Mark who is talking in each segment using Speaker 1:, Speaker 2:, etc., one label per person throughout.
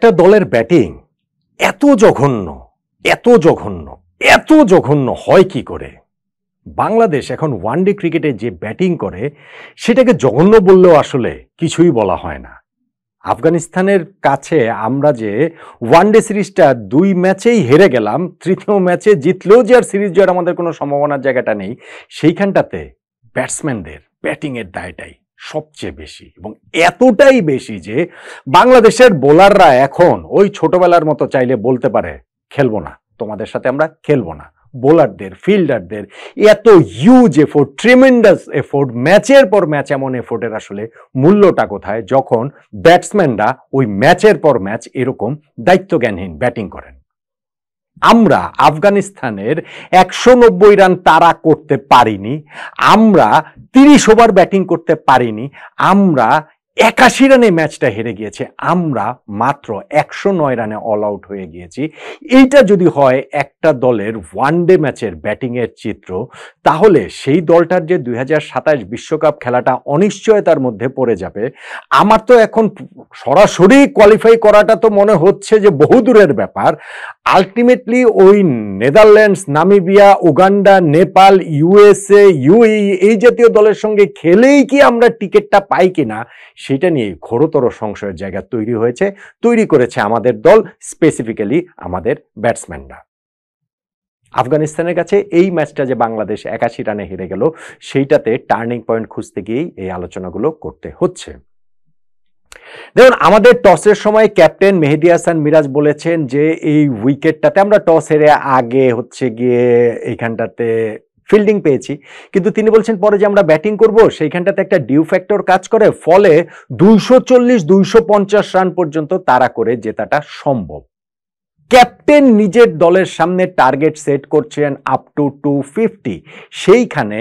Speaker 1: একটা দলের ব্যাটিং এত জঘন্য এত জঘন্য এত জঘন্য হয় কি করে? বাংলাদেশ এখন ওয়ানডে ক্রিকেটে যে ব্যাটিং করে সেটাকে জঘন্য বললেও আসলে কিছুই বলা হয় না। আফগানিস্তানের কাছে আমরা যে ওয়ানডে সিরিজটা 2 ম্যাচেই হেরে গেলাম, তৃতীয় ম্যাচে জিতলেও যে আর সিরিজ জয়ের আমাদের কোনো সম্ভাবনার জায়গাটা নেই, সেইখানটাতে ব্যাটসম্যানদের ব্যাটিংয়ের দায়টাই সবচেয়ে বেশি, এবং এতটাই বেশি যে বাংলাদেশের বোলাররা এখন ওই ছোটবেলার মতো চাইলে বলতে পারে খেলবো না, তোমাদের সাথে আমরা খেলবো না। বোলারদের, ফিল্ডারদের এত হিউজ এফোর্ট, ট্রিমেন্ডাস এফোর্ট, ম্যাচের পর ম্যাচ, এমন এফোর্টের আসলে মূল্যটা কোথায় যখন ব্যাটসম্যানরা ওই ম্যাচের পর ম্যাচ এরকম দায়িত্বজ্ঞানহীন ব্যাটিং করেন। আমরা আফগানিস্তানের 190 রান তাড়া করতে পারিনি, আমরা 30 ওভার ব্যাটিং করতে পারিনি, আমরা 81 রানে ম্যাচটা হেরে গিয়েছে, আমরা মাত্র 109 রানে অল আউট হয়ে গিয়েছি। এইটা যদি হয় একটা দলের ওয়ানডে ম্যাচের ব্যাটিংয়ের চিত্র, তাহলে সেই দলটার যে 2027 বিশ্বকাপ খেলাটা অনিশ্চয়তার মধ্যে পড়ে যাবে। আমার তো এখন সরাসরি কোয়ালিফাই করাটা তো মনে হচ্ছে যে বহুদূরের ব্যাপার। আলটিমেটলি ওই Netherlands, Namibia, Uganda, Nepal, USA, UAE এই জাতীয় দলের সঙ্গে খেলেই কি আমরা টিকিটটা পাই কিনা সেটা নিয়ে ঘোরতর সংশয়ের জায়গা তৈরি করেছে আমাদের দল, স্পেসিফিক্যালি আমাদের ব্যাটসম্যানরা। আফগানিস্তানের কাছে এই ম্যাচটা যে বাংলাদেশ 81 রানে হেরে গেল, সেইটাতে টার্নিং পয়েন্ট খুঁজতে গিয়েই এই আলোচনাগুলো করতে হচ্ছে। দেখুন, আমাদের টসের সময় ক্যাপ্টেন মেহেদী হাসান মিরাজ বলেছেন যে এই উইকেটটাতে আমরা টস হেরে আগে গিয়ে এইখানটাতে ফিল্ডিং পেয়েছি, কিন্তু তিনি বলছেন পরে যে আমরা ব্যাটিং করব সেইখানটাতে একটা ডিউ ফ্যাক্টর কাজ করে, ফলে 240-250 রান পর্যন্ত তাড়া করে জেতাটা সম্ভব। ক্যাপ্টেন নিজের দলের সামনে টার্গেট সেট করছেন আপ টু 250, সেইখানে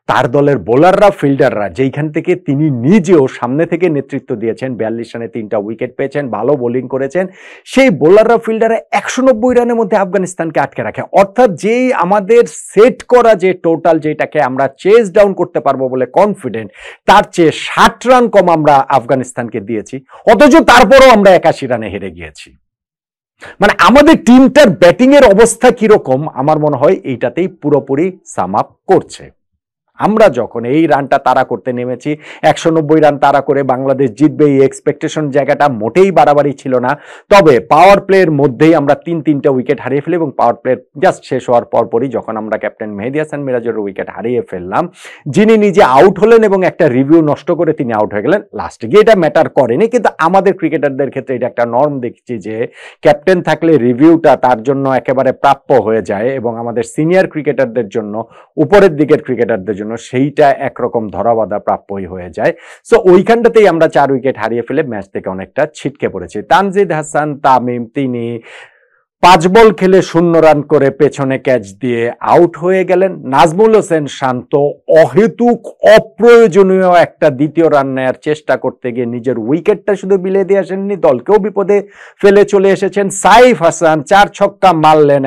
Speaker 1: তার দলের বোলাররা, ফিল্ডাররা, যেইখান থেকে তিনি নিজেও সামনে থেকে নেতৃত্ব দিয়েছেন, 42 রানে 3টা উইকেট পেয়েছেন, ভালো বোলিং করেছেন, সেই বোলাররা, ফিল্ডাররা 190 রানের মধ্যে আফগানিস্তানকে আটকে রাখে। অর্থাৎ যেই আমাদের সেট করা যে টোটাল, যেটাকে আমরা চেজ ডাউন করতে পারবো বলে কনফিডেন্ট, তার চেয়ে 60 রান কম আমরা আফগানিস্তানকে দিয়েছি, অথচ তারপরও আমরা 81 রানে হেরে গিয়েছি। মানে আমাদের টিমটার ব্যাটিং এর অবস্থা কিরকম, আমার মনে হয় এইটাতেই পুরোপুরি সাম আপ করছে। আমরা যখন এই রানটা তাড়া করতে নেমেছি, 190 রান তাড়া করে বাংলাদেশ জিতবে, এই এক্সপেকটেশন জায়গাটা মোটেই বাড়াবাড়ি ছিল না। তবে পাওয়ার প্লের মধ্যেই আমরা 3-3টা উইকেট হারিয়ে ফেলি, এবং পাওয়ার প্লে জাস্ট শেষ হওয়ার পরপরই যখন আমরা ক্যাপ্টেন মেহেদী হাসান মিরাজের উইকেট হারিয়ে ফেললাম, যিনি নিজে আউট হলেন এবং একটা রিভিউ নষ্ট করে তিনি আউট হয়ে গেলেন, লাস্টে গিয়ে এটা ম্যাটার করেনি। কিন্তু আমাদের ক্রিকেটারদের ক্ষেত্রে এটা একটা নর্ম দেখছি যে ক্যাপ্টেন থাকলে রিভিউটা তার জন্য একেবারে প্রাপ্য হয়ে যায়, এবং আমাদের সিনিয়র ক্রিকেটারদের জন্য, উপরের দিকের ক্রিকেটারদের জন্য সেইটা একরকম ধরাবাধা প্রাপ্যই হয়ে যায়। সো ওইখানটাতেই আমরা 4 উইকেট হারিয়ে ফেলে ম্যাচ থেকে অনেকটা ছিটকে পড়েছি। তানজিদ হাসান তামিম তিনি 5 বল খেলে 0 রান করে পেছনে ক্যাচ দিয়ে আউট হয়ে গেলেন। নাজমুল হোসেন শান্ত অহেতুক অপ্রয়োজনীয় একটা দ্বিতীয় রান নেয়ার চেষ্টা করতে গিয়ে নিজের উইকেটটা শুধু বিলিয়ে দিয়ে আসেননি, দলকেও বিপদে ফেলে চলে এসেছেন। সাইফ হাসান 4 ছক্কা মারলেন,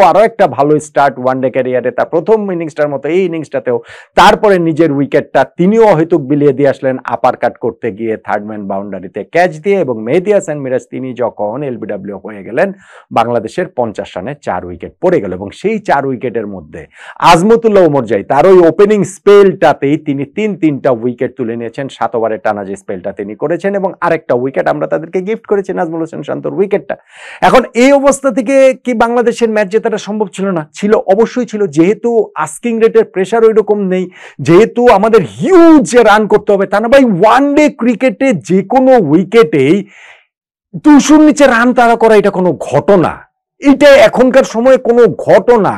Speaker 1: আরো একটা ভালো স্টার্ট ওয়ানডে ক্যারিয়ারে, তার প্রথম ইনিংসটার মতো এই ইনিংসটাতেও। তারপরে নিজের উইকেটটা তিনিও অহেতুক বিলিয়ে দিয়ে আসলেন আপার কাট করতে গিয়ে থার্ড ম্যান বাউন্ডারিতে ক্যাচ দিয়ে, এবং মেহেদী হাসান মিরাজ তিনি যখন এলবিডব্লিউ হয়ে গেলেন, বাংলাদেশের 50 রানে 4 উইকেট পড়ে গেল। এবং সেই 4 উইকেটের মধ্যে আজমতুল্লাহ ওমরজাই তার ওই ওপেনিং স্পেলটাতেই তিনি 3-3টা উইকেট তুলে নিয়েছেন, 7 ওভারের টানা যে স্পেলটা তিনি করেছেন, এবং আরেকটা উইকেট আমরা তাদেরকে গিফট করেছি, নাজমুল হোসেন শান্তর উইকেটটা। এখন এই অবস্থা থেকে কি বাংলাদেশের ম্যাচ জেতাটা সম্ভব ছিল না? ছিল, অবশ্যই ছিল। যেহেতু আস্কিং রেটের প্রেশার ওই রকম নেই, যেহেতু আমাদের হিউজ রান করতে হবে, তা না ভাই, ওয়ানডে ক্রিকেটে যে কোনো উইকেটেই 200-র নিচে রান তাড়া করা এটা কোনো ঘটনা, এটা এখনকার সময়ে কোনো ঘটনা।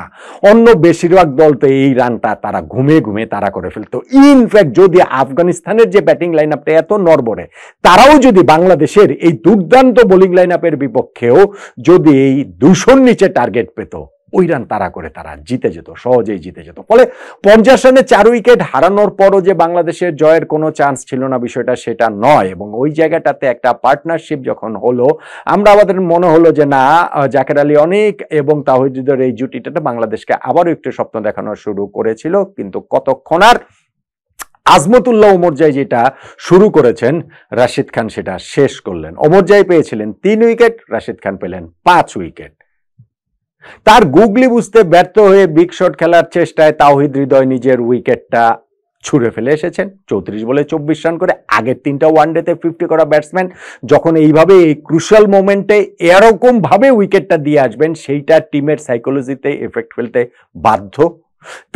Speaker 1: অন্য বেশিরভাগ দল তো এই রানটা তারা ঘুমে তারা করে ফেলতো। ইনফ্যাক্ট যদি আফগানিস্তানের যে ব্যাটিং লাইন আপটা এত নড়বড়ে, তারাও যদি বাংলাদেশের এই দুর্দান্ত বোলিং লাইন আপের বিপক্ষেও যদি এই 200-র নিচে টার্গেট পেত, ওই রান তারা করে তারা জিতে যেত, সহজেই জিতে যেত। ফলে 50 রানে 4 উইকেট হারানোর পরও যে বাংলাদেশের জয়ের কোনো চান্স ছিল না, বিষয়টা সেটা নয়। এবং ওই জায়গাটাতে একটা পার্টনারশিপ যখন হলো, আমাদের মনে হলো যে না, জাকের আলী অনেক এবং তাওহিদের এই জুটিটা বাংলাদেশকে আবারও একটু স্বপ্ন দেখানো শুরু করেছিল, কিন্তু কতক্ষণ আর আজমতুল্লাহ ওমরজাই যেটা শুরু করেছেন রাশিদ খান সেটা শেষ করলেন। ওমরজাই পেয়েছিলেন 3 উইকেট, রাশিদ খান পেলেন 5 উইকেট। তার গুগলি বুঝতে ব্যর্থ হয়ে বিগ শট খেলার চেষ্টায় তাওহিদ হৃদয় নিজের উইকেটটা ছুঁড়ে ফেলে এসেছেন 34 বলে 24 রান করে। আগের 3টা ওয়ানডেতে 50 করা ব্যাটসম্যান যখন এইভাবে এই ক্রুশাল মোমেন্টে এরকম ভাবে উইকেটটা দিয়ে আসবেন, সেইটা টিমের সাইকোলজিতে এফেক্ট ফেলতে বাধ্য।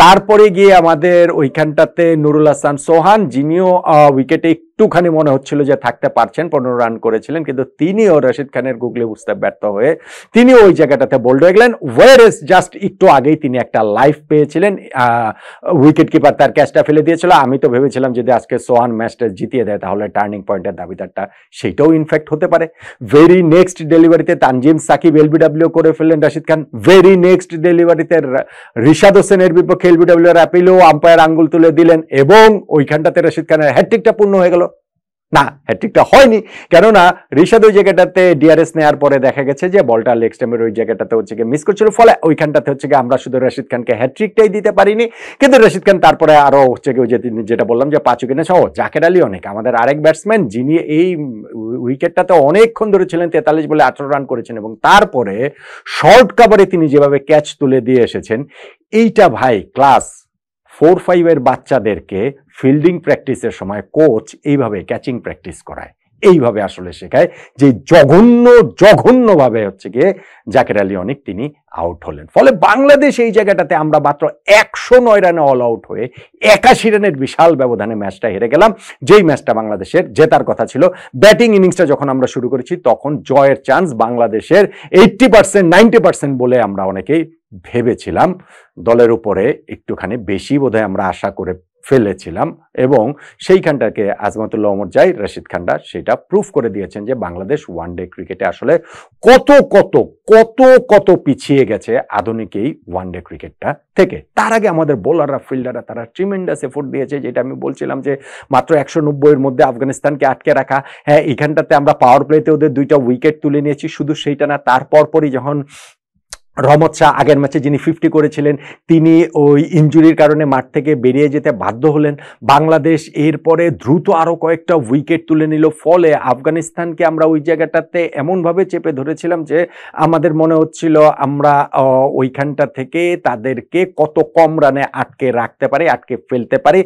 Speaker 1: তারপরে গিয়ে আমাদের ওইখানটাতে নুরুল হাসান সোহান, যিনিও উইকেটে একটুখানি মনে হচ্ছিল যে থাকতে পারছেন, 15 রান করেছিলেন, কিন্তু তিনিও রশিদ খানের গুগলি বুঝতে ব্যর্থ হয়ে তিনিও ওই জায়গাটাতে বোল্ড হয়ে গেলেন। ওয়ারেস জাস্ট একটু আগেই তিনি একটা লাইফ পেয়েছিলেন, উইকেট কিপার তার ক্যাচটা ফেলে দিয়েছিল। আমি তো ভেবেছিলাম যদি আজকে সোহান ম্যাচটা জিতিয়ে দেয় তাহলে টার্নিং পয়েন্টের দাবিদারটা সেইটাও ইনফ্যাক্ট হতে পারে। ভেরি নেক্সট ডেলিভারিতে তানজিম সাকিব এলবিডব্লিউ করে ফেললেন রশিদ খান। ভেরি নেক্সট ডেলিভারিতে রিশাদ হোসেনের বিপক্ষে এলবিডব্লিউ এর অ্যাপিলেও আম্পায়ার আঙ্গুল তুলে দিলেন এবং ওইখানটাতে রশিদ খানের হ্যাটট্রিকটা পূর্ণ হয়ে গেল। না, হ্যাটট্রিকটা হয়নি, কেননা রিশাদ ওই জায়গাটাতে ডিআরএস নেওয়ার পরে দেখা গেছে যে বলটা লেগ স্টাম্পের ওই জায়গাটাতে হচ্ছে গিয়ে মিস করছিল, ফলে ওইখানটাতে হচ্ছে গিয়ে আমরা শুধু রশিদ খানকে হ্যাটট্রিকটাই দিতে পারিনি। কিন্তু রশিদ খান তারপরে আরো হচ্ছে গিয়ে যেটা বললাম যে 5 উইকেটে সহ জাকের আলী অনেক, আমাদের আরেক ব্যাটসম্যান যিনি এই উইকেটটাতে অনেকক্ষণ ধরে ছিলেন, 43 বলে 18 রান করেছেন এবং তারপরে শর্ট কাভারে তিনি যেভাবে ক্যাচ তুলে দিয়ে এসেছেন, এইটা ভাই ক্লাস 4-5 এর বাচ্চাদেরকে ফিল্ডিং প্র্যাকটিসের সময় কোচ এইভাবে ক্যাচিং প্র্যাকটিস করায়, এইভাবে আসলে শেখায় যে জঘন্যভাবে হচ্ছে গিয়ে জাকের আলী অনেক তিনি আউট হলেন। ফলে বাংলাদেশ এই জায়গাটাতে আমরা মাত্র 109 রানে অল আউট হয়ে 81 রানের বিশাল ব্যবধানে ম্যাচটা হেরে গেলাম, যেই ম্যাচটা বাংলাদেশের জেতার কথা ছিল। ব্যাটিং ইনিংসটা যখন আমরা শুরু করেছি তখন জয়ের চান্স বাংলাদেশের 80% 90% বলে আমরা অনেকেই ভেবেছিলাম। দলের উপরে একটুখানি বেশি বোধহয় আমরা আশা করে ফেলেছিলাম এবং সেইখানটাকে আজমতুল্লাহ ওমরজাই, রশিদ খানরা সেটা প্রুফ করে দিয়েছেন যে বাংলাদেশ ওয়ানডে ক্রিকেটে আসলে কত কত কত কত পিছিয়ে গেছে আধুনিক এই ওয়ানডে ক্রিকেটটা থেকে। তার আগে আমাদের বোলাররা, ফিল্ডাররা তারা ট্রিমেন্ডাস এফোর্ট দিয়েছে, যেটা আমি বলছিলাম যে মাত্র 190 এর মধ্যে আফগানিস্তানকে আটকে রাখা। হ্যাঁ, এখানটাতে আমরা পাওয়ার প্লেতে ওদের 2টা উইকেট তুলে নিয়েছি, শুধু সেইটা না, তারপর পরই যখন রহমত শাহ আগের ম্যাচে যিনি 50 করেছিলেন তিনি ওই ইনজুরির কারণে মাঠ থেকে বেরিয়ে যেতে বাধ্য হলেন, বাংলাদেশ এরপরে দ্রুত আরো কয়েকটা উইকেট তুলে নিল। ফলে আফগানিস্তানকে আমরা ওই জায়গাটাতে এমনভাবে চেপে ধরেছিলাম যে আমাদের মনে হচ্ছিল আমরা ওইখানটা থেকে তাদেরকে কত কম রানে আটকে রাখতে পারি, আটকে ফেলতে পারি।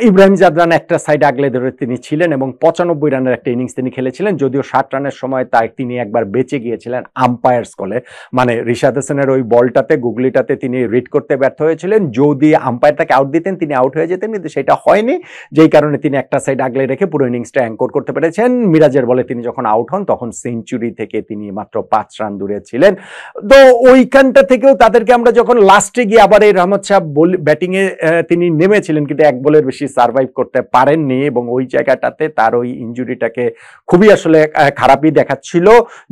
Speaker 1: ইব্রাহিম জাদরান একটা সাইড আগলে ধরে তিনি ছিলেন এবং 95 রানের একটা ইনিংস তিনি খেলেছিলেন, যদিও 60 রানের সময় তিনি একবার বেঁচে গিয়েছিলেন আম্পায়ার্স কলে, মানে রিশাদ হোসেনের ওই বলটাতে গুগলিটাতে তিনি রিড করতে ব্যর্থ হয়েছিলেন। যদি আম্পায়ার তাকে আউট দিতেন তিনি আউট হয়ে যেতেন, কিন্তু সেটা হয়নি, যেই কারণে তিনি একটা সাইড আগলে রেখে পুরো ইনিংসটা অ্যাঙ্কর করতে পেরেছেন। মিরাজের বলে তিনি যখন আউট হন তখন সেঞ্চুরি থেকে তিনি মাত্র 5 রান দূরে ছিলেন। তো ওইখানটা থেকেও তাদেরকে আমরা যখন লাস্টে গিয়ে আবার এই রহমত শাহ ব্যাটিং এ তিনি নেমেছিলেন, কিন্তু 1 বলের বেশি সার্ভাইভ করতে পারেননি এবং ওই জায়গাটাতে তার ওই ইনজুরিটাকে খুবই আসলে খারাপই দেখাচ্ছিল,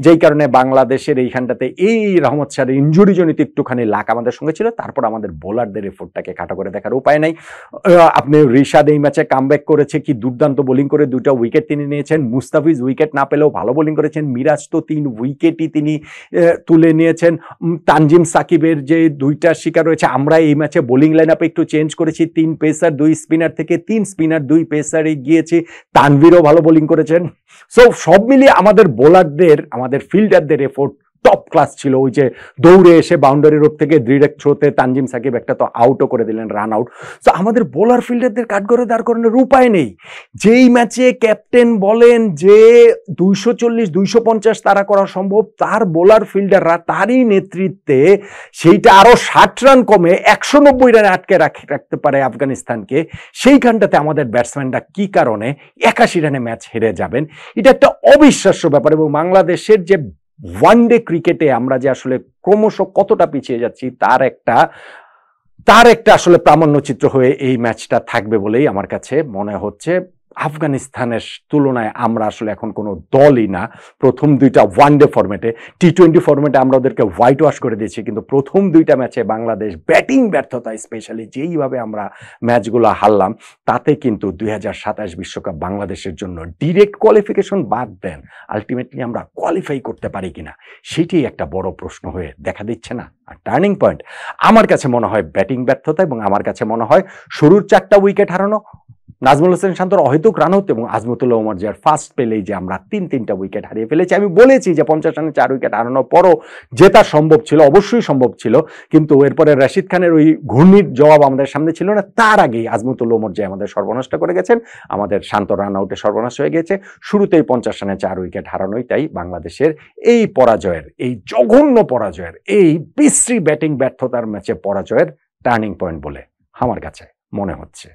Speaker 1: যেই কারণে বাংলাদেশের এইখানটাতে এই রহমত শাহ ইনজুরি জনিত একটুখানি লাক আমাদের সঙ্গে ছিল। তারপর আমাদের বোলারদের এফোর্টটাকে খাটো করে দেখার উপায় নাই। আপনি রিশাদ এই ম্যাচে কামব্যাক করেছে, কি দুর্দান্ত বোলিং করে 2টা উইকেট তিনি নিয়েছেন। মুস্তাফিজ উইকেট না পেলেও ভালো বোলিং করেছেন। মিরাজ তো 3 উইকেটই তিনি তুলে নিয়েছেন। তানজিম সাকিবের যে 2টা শিকার রয়েছে, আমরা এই ম্যাচে বোলিং লাইন আপে একটু চেঞ্জ করেছি, 3 পেসার 2 স্পিনার থেকে 3 স্পিনার 2 পেসারে গিয়েছি। তানভীরও ভালো বোলিং করেছেন। সো সব মিলিয়ে আমাদের বোলারদের, আমাদের ফিল্ডারদের এফোর্ট টপ ক্লাস ছিল। ওই যে দৌড়ে এসে বাউন্ডারি রোড থেকে ডিরেক্ট থ্রোতে তানজিম সাকিব একটা তো আউটও করে দিলেন, রান আউট। তো আমাদের বোলার ফিল্ডারদের কাঠগড়ে দাঁড় করানোর উপায় নেই। যেই ম্যাচে ক্যাপ্টেন বলেন যে 240-250 তারা করা সম্ভব, তার বোলার ফিল্ডাররা তারই নেতৃত্বে সেইটা আরো 60 রান কমে 190 রানে আটকে রাখতে পারে আফগানিস্তানকে। সেইখানটাতে আমাদের ব্যাটসম্যানরা কি কারণে 81 রানে ম্যাচ হেরে যাবেন, এটা একটা অবিশ্বাস্য ব্যাপার। এবং বাংলাদেশের যে ওয়ানডে ক্রিকেটে আমরা যে আসলে ক্রমশ কতটা পিছিয়ে যাচ্ছি তার একটা আসলে প্রামাণ্য চিত্র হয়ে এই ম্যাচটা থাকবে বলেই আমার কাছে মনে হচ্ছে। আফগানিস্তানের তুলনায় আমরা আসলে এখন কোনো দলই না। প্রথম 2টা ওয়ানডে ফরম্যাটে, টি20 ফরম্যাটে আমরা ওদেরকে হোয়াইট ওয়াশ করে দিয়েছি, কিন্তু প্রথম 2টা ম্যাচে বাংলাদেশ ব্যাটিং ব্যর্থতা, স্পেশালি যেইভাবে আমরা ম্যাচগুলো হারলাম, তাতে কিন্তু 2027 বিশ্বকাপ বাংলাদেশের জন্য ডিরেক্ট কোয়ালিফিকেশন বাদ দেন, আলটিমেটলি আমরা কোয়ালিফাই করতে পারি কিনা সেটি একটা বড় প্রশ্ন হয়ে দেখা দিচ্ছে না। আর টার্নিং পয়েন্ট আমার কাছে মনে হয় ব্যাটিং ব্যর্থতা, এবং আমার কাছে মনে হয় শুরুর 4টা উইকেট হারানো, নাজমুল হোসেন শান্তর অহেতুক রান আউট এবং আজমতুল্লাহ ওমর জিয়ার ফার্স্ট পেলেই যে আমরা তিনটা উইকেট হারিয়ে ফেলেছি। আমি বলেছি যে 50 রানে 4 উইকেট হারানোর পরও জেতা সম্ভব ছিল, অবশ্যই সম্ভব ছিল, কিন্তু এরপরে রাশিদ খানের ওই ঘূর্ণির জবাব আমাদের সামনে ছিল না। তার আগেই আজমতুল্লাহ ওমর জিয়া আমাদের সর্বনাশ করে গেছেন, আমাদের শান্ত রান আউটে সর্বনাশ হয়ে গেছে। শুরুতেই 50 রানে 4 উইকেট হারানোই তাই বাংলাদেশের এই পরাজয়ের, এই জঘন্য পরাজয়ের, এই বিশ্রী ব্যাটিং ব্যর্থতার ম্যাচে পরাজয়ের টার্নিং পয়েন্ট বলে আমার কাছে মনে হচ্ছে।